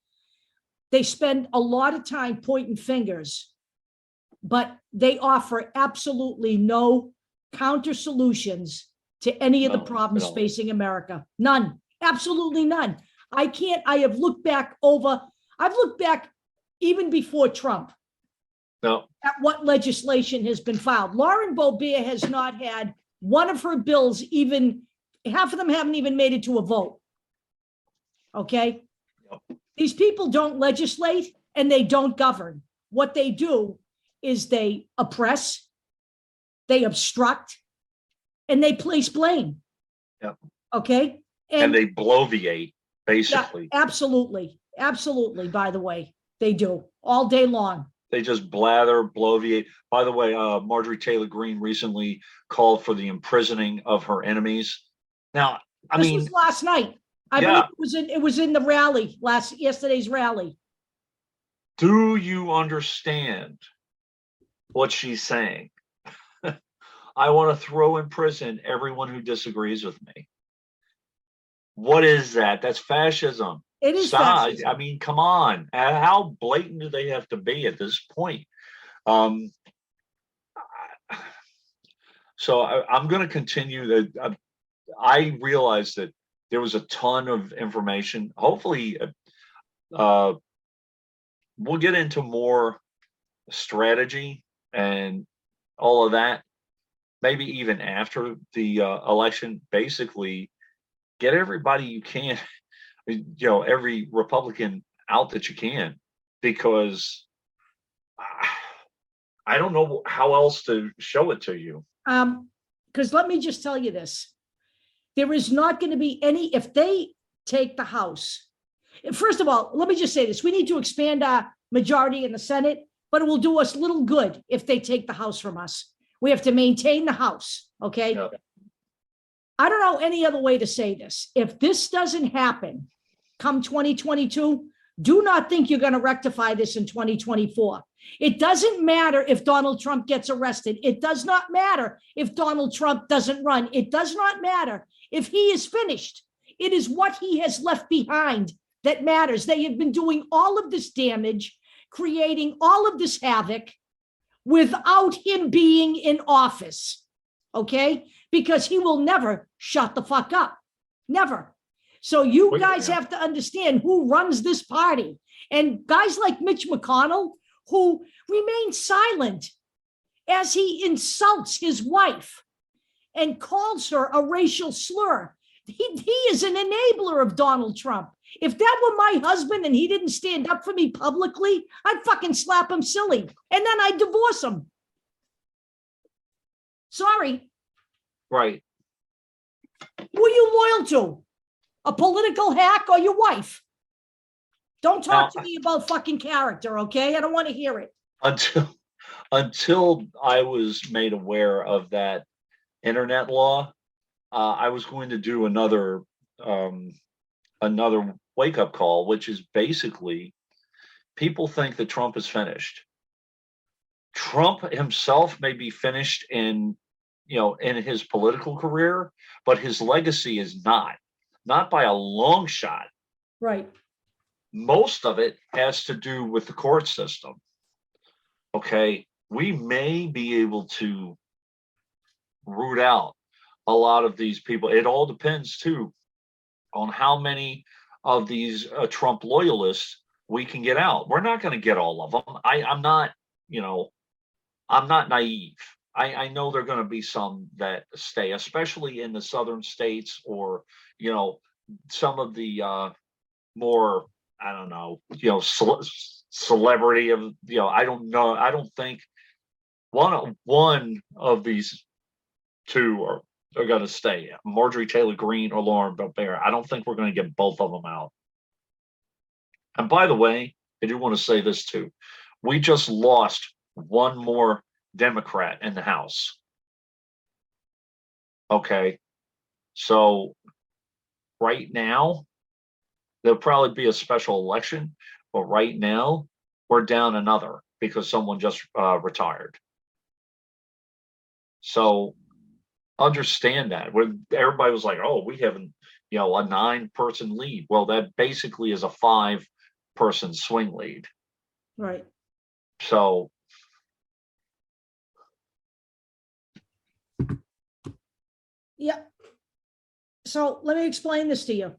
They spend a lot of time pointing fingers, but they offer absolutely no counter solutions to any of the problems facing America. None, absolutely none. I've looked back even before Trump at what legislation has been filed. Lauren Boebert has not had one of her bills, even half of them haven't even made it to a vote. Okay. These people don't legislate and they don't govern. What they do is they oppress, they obstruct, and they place blame. Yep. Okay. And they bloviate, basically. Yeah, absolutely. Absolutely. By the way, they do all day long. They just blather, bloviate. By the way, Marjorie Taylor Greene recently called for the imprisoning of her enemies. Now, This was last night. I believe it was in the rally, yesterday's rally. Do you understand what she's saying? I want to throw in prison everyone who disagrees with me. What is that? That's fascism. It is fascism. I mean, come on. How blatant do they have to be at this point? So I'm going to continue that. I realized that there was a ton of information. Hopefully, we'll get into more strategy and all of that. Maybe even after the election, basically get everybody you can, every Republican out that you can, because I don't know how else to show it to you. Because let me just tell you this. There is not going to be any, if they take the House. First of all, let me just say this. We need to expand our majority in the Senate, but it will do us little good if they take the House from us. We have to maintain the House, okay? Yeah. I don't know any other way to say this. If this doesn't happen come 2022, do not think you're going to rectify this in 2024. It doesn't matter if Donald Trump gets arrested. It does not matter if Donald Trump doesn't run. It does not matter if he is finished. It is what he has left behind that matters. They have been doing all of this damage, creating all of this havoc without him being in office, okay? Because he will never shut the fuck up, never. So you guys have to understand who runs this party. And guys like Mitch McConnell, who remain silent as he insults his wife and calls her a racial slur. He is an enabler of Donald Trump. If that were my husband and he didn't stand up for me publicly, I'd fucking slap him silly. And then I'd divorce him. Sorry. Right. Who are you loyal to? A political hack or your wife? Don't talk to me about fucking character, okay? I don't want to hear it. Until I was made aware of that internet law, I was going to do another wake-up call, which is basically people think that Trump is finished. Trump himself may be finished in his political career, but his legacy is not by a long shot. Right. Most of it has to do with the court system. Okay, we may be able to root out a lot of these people. It all depends too on how many of these Trump loyalists we can get out. We're not going to get all of them. I'm not naive. I know there are going to be some that stay, especially in the southern states, or some of the more, I don't know, celebrity of, I don't know. I don't think one of these two are going to stay, Marjorie Taylor Greene or Lauren Boebert. I don't think we're going to get both of them out. And by the way, I do want to say this too. We just lost one more Democrat in the House. Okay. So right now, there'll probably be a special election, but right now we're down another because someone just retired. So understand that. When everybody was like, oh, we haven't, a 9-person lead. Well, that basically is a 5-person swing lead. Right. So yeah. So let me explain this to you.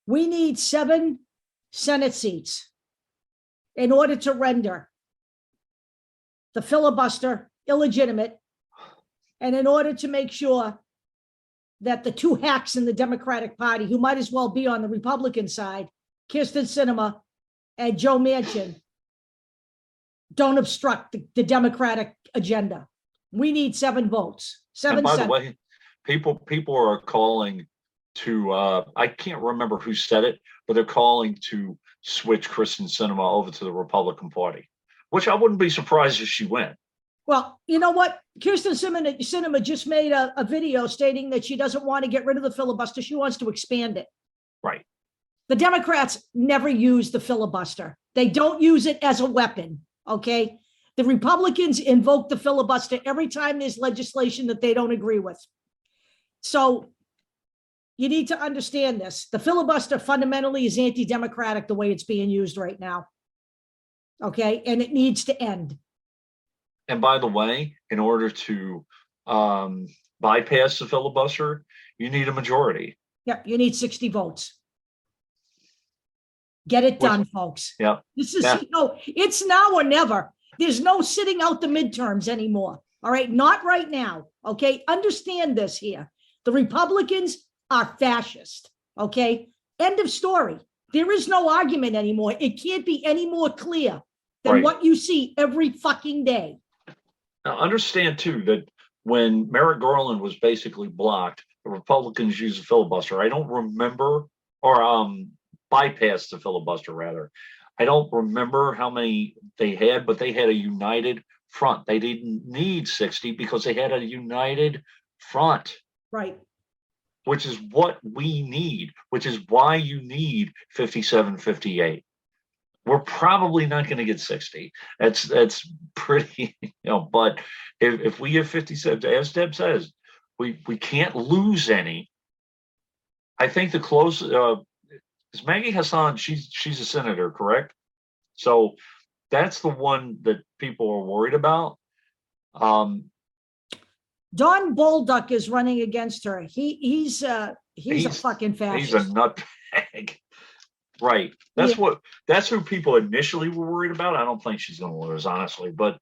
We need 7 Senate seats in order to render the filibuster illegitimate, and in order to make sure that the 2 hacks in the Democratic Party, who might as well be on the Republican side, Kyrsten Sinema and Joe Manchin, don't obstruct the Democratic agenda. We need 7 votes. 7. And by the way, people are calling to, I can't remember who said it, but they're calling to switch Kyrsten Sinema over to the Republican Party, which I wouldn't be surprised if she went. Well, you know what? Kyrsten Sinema just made a video stating that she doesn't want to get rid of the filibuster. She wants to expand it. Right. The Democrats never use the filibuster. They don't use it as a weapon, okay? The Republicans invoke the filibuster every time there's legislation that they don't agree with. So you need to understand this. The filibuster fundamentally is anti-democratic the way it's being used right now, okay? And it needs to end. And by the way, in order to bypass the filibuster, you need a majority. Yeah, you need 60 votes. Get it done, folks. Yeah. This is, it's now or never. There's no sitting out the midterms anymore. All right. Not right now. Okay. Understand this here. The Republicans are fascist. Okay. End of story. There is no argument anymore. It can't be any more clear than what you see every fucking day. Now, understand too that when Merrick Garland was basically blocked, the Republicans used the filibuster. I don't remember, or bypassed the filibuster rather. I don't remember how many they had, but they had a united front. They didn't need 60 because they had a united front. Right. Which is what we need, which is why you need 57, 58. We're probably not going to get 60. That's pretty, but if we get 57, as Deb says, we can't lose any. I think the close is Maggie Hassan. She's a senator, correct? So that's the one that people are worried about. Don Bolduc is running against her. He's a fucking fascist. He's a nutbag. Right. That's who people initially were worried about. I don't think she's going to lose, honestly, but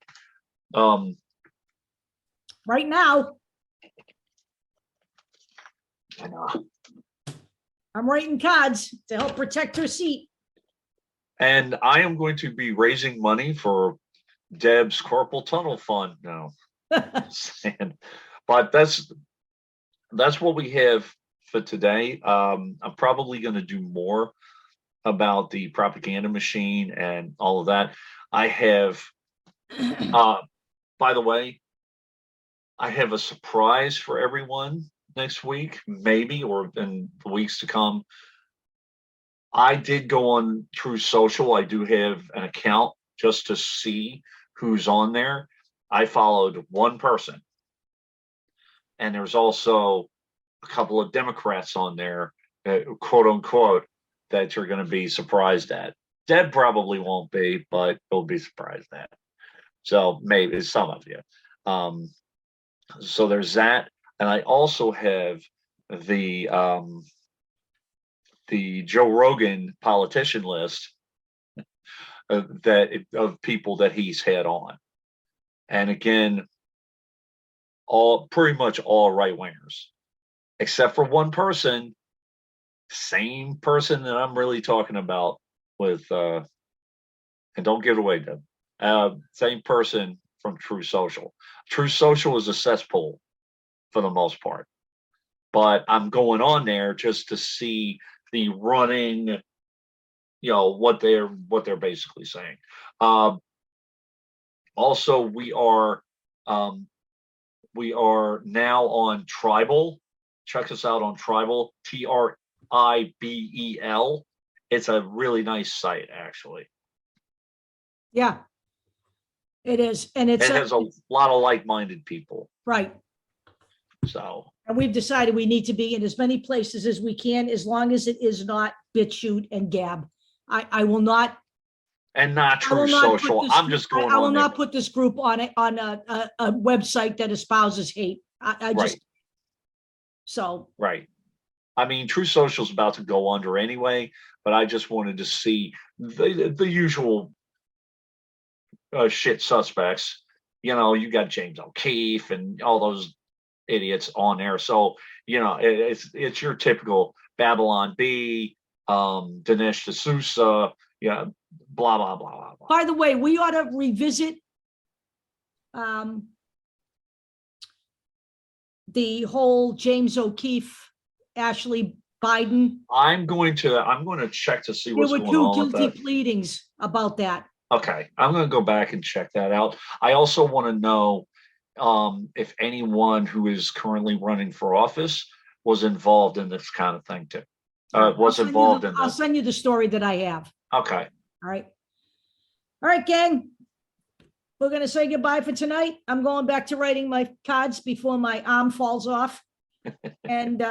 right now, I know. I'm writing cards to help protect her seat. And I am going to be raising money for Deb's carpal tunnel fund now. But that's what we have for today. I'm probably going to do more about the propaganda machine and all of that. I have, by the way, I have a surprise for everyone next week, maybe, or in the weeks to come. I did go on True Social. I do have an account just to see who's on there. I followed one person, and there's also a couple of Democrats on there, quote unquote, that you're going to be surprised at. Deb probably won't be, but you'll be surprised at. So maybe some of you. So there's that, and I also have the Joe Rogan politician list of people that he's had on, and again, pretty much all right wingers, except for one person, same person that I'm really talking about with, and don't give it away, Deb. Same person from True Social. True Social is a cesspool for the most part, but I'm going on there just to see the running, what they're basically saying. Also, we are now on Tribal. Check us out on Tribal, TRIBEL. It's a really nice site, actually. Yeah, it is. And it has a lot of like-minded people. Right. So. And we've decided we need to be in as many places as we can, as long as it is not BitChute and Gab. I will not. And not True Social. I'm just going. I will not put this group on a website that espouses hate. I just. Right. So. Right. I mean, True Social is about to go under anyway, but I just wanted to see the usual shit suspects. You got James O'Keefe and all those idiots on there. So, it's your typical Babylon B, Dinesh D'Souza, blah, blah, blah, blah, blah. By the way, we ought to revisit the whole James O'Keefe, Ashley Biden. I'm going to check to see what's going on. There were 2 guilty pleadings about that. Okay, I'm going to go back and check that out. I also want to know if anyone who is currently running for office was involved in this kind of thing too. I'll send you the story that I have. Okay. All right, gang. We're going to say goodbye for tonight. I'm going back to writing my cards before my arm falls off. And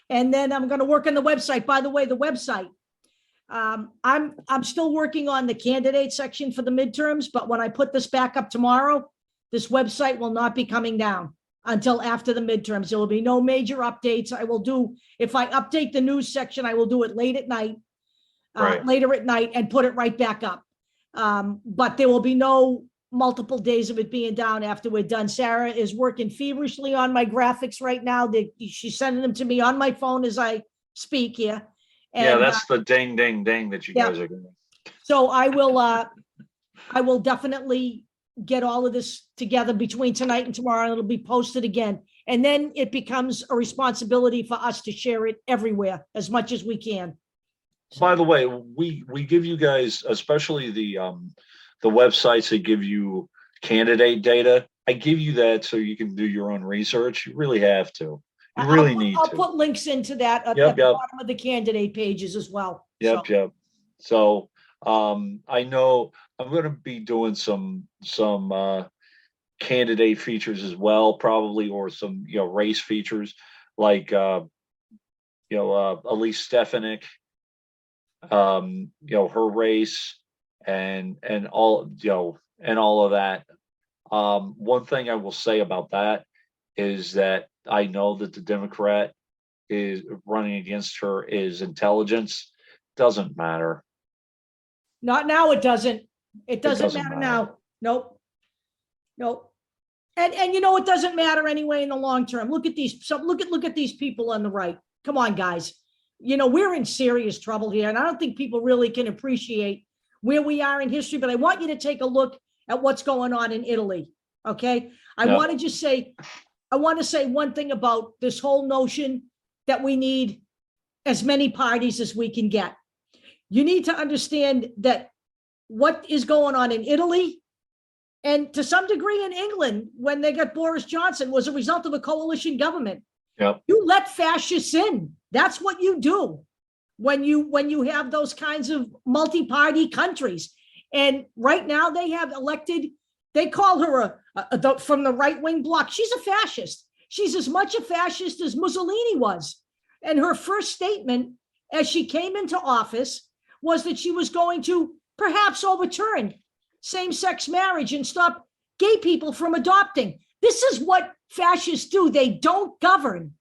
and then I'm going to work on the website. By the way, the website. I'm still working on the candidate section for the midterms, but when I put this back up tomorrow, this website will not be coming down until after the midterms. There will be no major updates. If I update the news section, I will do it late at night, later at night, and put it right back up. But there will be no multiple days of it being down after we're done. Sarah is working feverishly on my graphics right now. She's sending them to me on my phone as I speak here. And, that's the ding, ding, ding that you guys are doing. So I will definitely get all of this together between tonight and tomorrow, and it'll be posted again. And then it becomes a responsibility for us to share it everywhere as much as we can. By the way, we give you guys, especially the websites that give you candidate data. I give you that so you can do your own research. You really have to. You really need to. I'll put links into that at the bottom of the candidate pages as well. Yep. So I know I'm going to be doing some candidate features as well, probably, or some race features like Elise Stefanik, her race and all and all of that. One thing I will say about that is that I know that the Democrat is running against her is intelligence. Doesn't matter. Not now. It doesn't matter now. Nope. And it doesn't matter anyway in the long term. Look at these. Look at these people on the right. Come on, guys. we're in serious trouble here. And I don't think people really can appreciate where we are in history, but I want you to take a look at what's going on in Italy. Okay. I want to say one thing about this whole notion that we need as many parties as we can get. You need to understand that what is going on in Italy and to some degree in England when they got Boris Johnson was a result of a coalition government. Yep. You let fascists in. That's what you do when you have those kinds of multi-party countries. And right now they have elected, they call her from the right-wing bloc. She's a fascist. She's as much a fascist as Mussolini was. And her first statement as she came into office was that she was going to perhaps overturn same-sex marriage and stop gay people from adopting. This is what fascists do. They don't govern.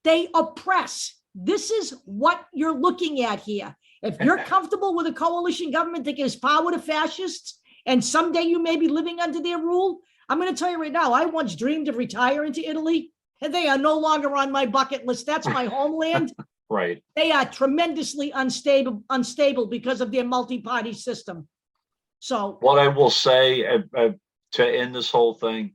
They oppress. This is what you're looking at here. If you're comfortable with a coalition government that gives power to fascists, and someday you may be living under their rule, I'm going to tell you right now, I once dreamed of retiring to Italy, and they are no longer on my bucket list. That's my homeland. Right. They are tremendously unstable because of their multi-party system. So what I will say to end this whole thing,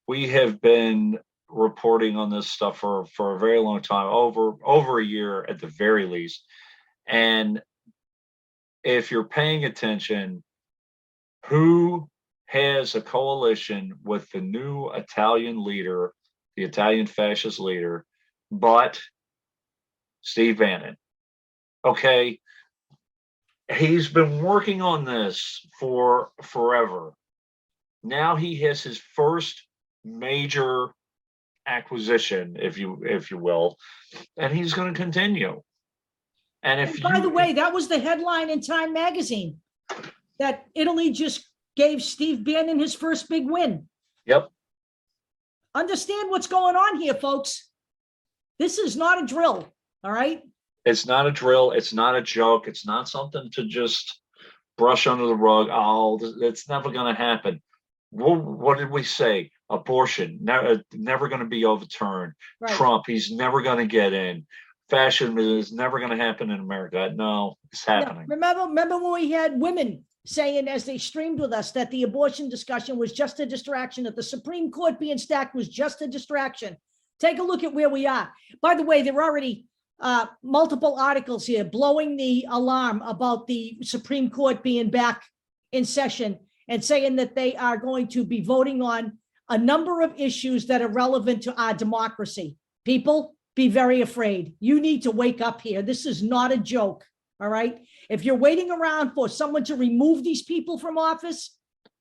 we have been reporting on this stuff for a very long time, over a year at the very least. And if you're paying attention, who has a coalition with the new Italian leader, the Italian fascist leader, but Steve Bannon? Okay. He's been working on this for forever. Now he has his first major acquisition, if you will, and he's going to continue. And by the way, that was the headline in Time magazine, that Italy just gave Steve Bannon his first big win. Yep. Understand what's going on here, folks. This is not a drill. All right. It's not a drill. It's not a joke. It's not something to just brush under the rug. Oh, it's never going to happen. What did we say? Abortion, never going to be overturned. Right. Trump, he's never going to get in. Fascism is never going to happen in America. No, it's happening. Remember when we had women saying, as they streamed with us, that the abortion discussion was just a distraction, that the Supreme Court being stacked was just a distraction. Take a look at where we are. By the way, there are already multiple articles here blowing the alarm about the Supreme Court being back in session and saying that they are going to be voting on a number of issues that are relevant to our democracy. People, be very afraid. You need to wake up here. This is not a joke. All right. If you're waiting around for someone to remove these people from office,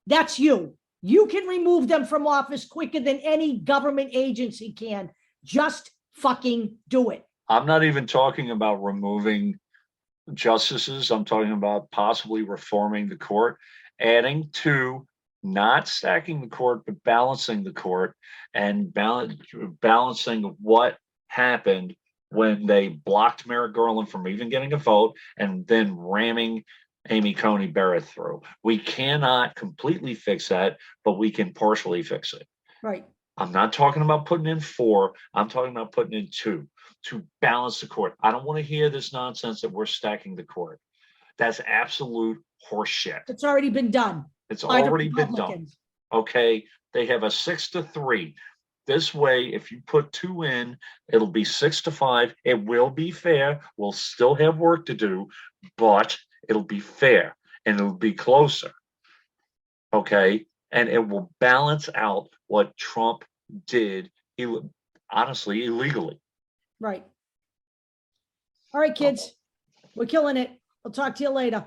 that's you. You can remove them from office quicker than any government agency can. Just fucking do it. I'm not even talking about removing justices. I'm talking about possibly reforming the court, adding to, not stacking the court, but balancing the court, and balancing what happened when they blocked Merrick Garland from even getting a vote and then ramming Amy Coney Barrett through. We cannot completely fix that, but we can partially fix it. Right. I'm not talking about putting in 4. I'm talking about putting in 2 to balance the court. I don't want to hear this nonsense that we're stacking the court. That's absolute horseshit. It's already been done. It's already been done. Okay. They have a 6-3. This way, if you put 2 in, it'll be 6-5. It will be fair. We'll still have work to do, but it'll be fair and it'll be closer. Okay. And it will balance out what Trump did, honestly, illegally. Right. All right, kids. We're killing it. I'll talk to you later.